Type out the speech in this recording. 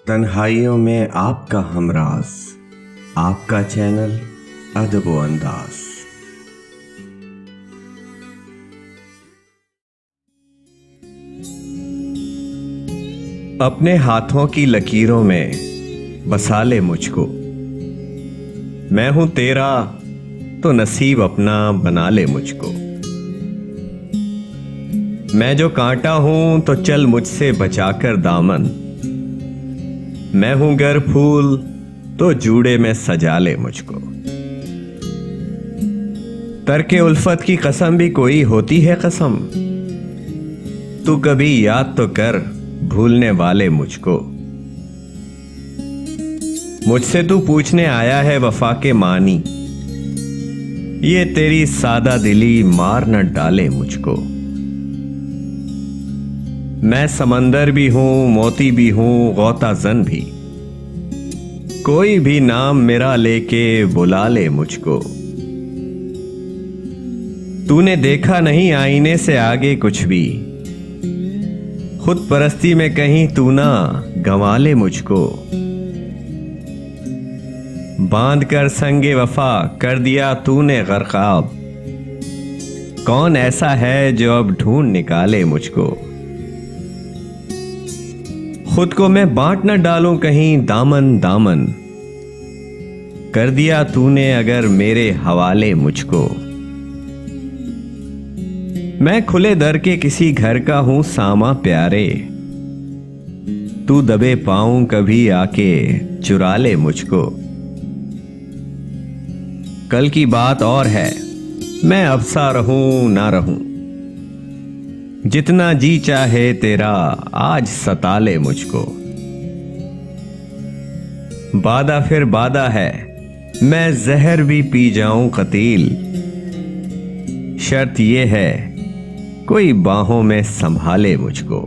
तन्हाइयों में आपका हमराज, आपका चैनल अदब व अंदाज। अपने हाथों की लकीरों में बसा ले मुझको, मैं हूं तेरा तो नसीब अपना बना ले मुझको। मैं जो कांटा हूं तो चल मुझसे बचाकर दामन, मैं हूं गर फूल तो जूड़े में सजा ले मुझको। तरके उल्फत की कसम भी कोई होती है कसम, तू कभी याद तो कर भूलने वाले मुझको। मुझसे तू पूछने आया है वफा के मानी, ये तेरी सादा दिली मार न डाले मुझको। मैं समंदर भी हूं, मोती भी हूं, गौता जन भी, कोई भी नाम मेरा लेके बुला ले मुझको। तूने देखा नहीं आईने से आगे कुछ भी, खुद परस्ती में कहीं तू ना गंवा ले मुझको। बांध कर संगे वफा कर दिया तूने गरकाब, कौन ऐसा है जो अब ढूंढ निकाले मुझको। खुद को मैं बांट न डालूं कहीं दामन दामन, कर दिया तूने अगर मेरे हवाले मुझको। मैं खुले दर के किसी घर का हूं सामा प्यारे, तू दबे पाऊं कभी आके चुरा ले मुझको। कल की बात और है, मैं अब सा रहूं ना रहूं, जितना जी चाहे तेरा आज सता ले मुझको। बादा फिर बादा है, मैं जहर भी पी जाऊं कतील, शर्त ये है कोई बाहों में संभाले मुझको।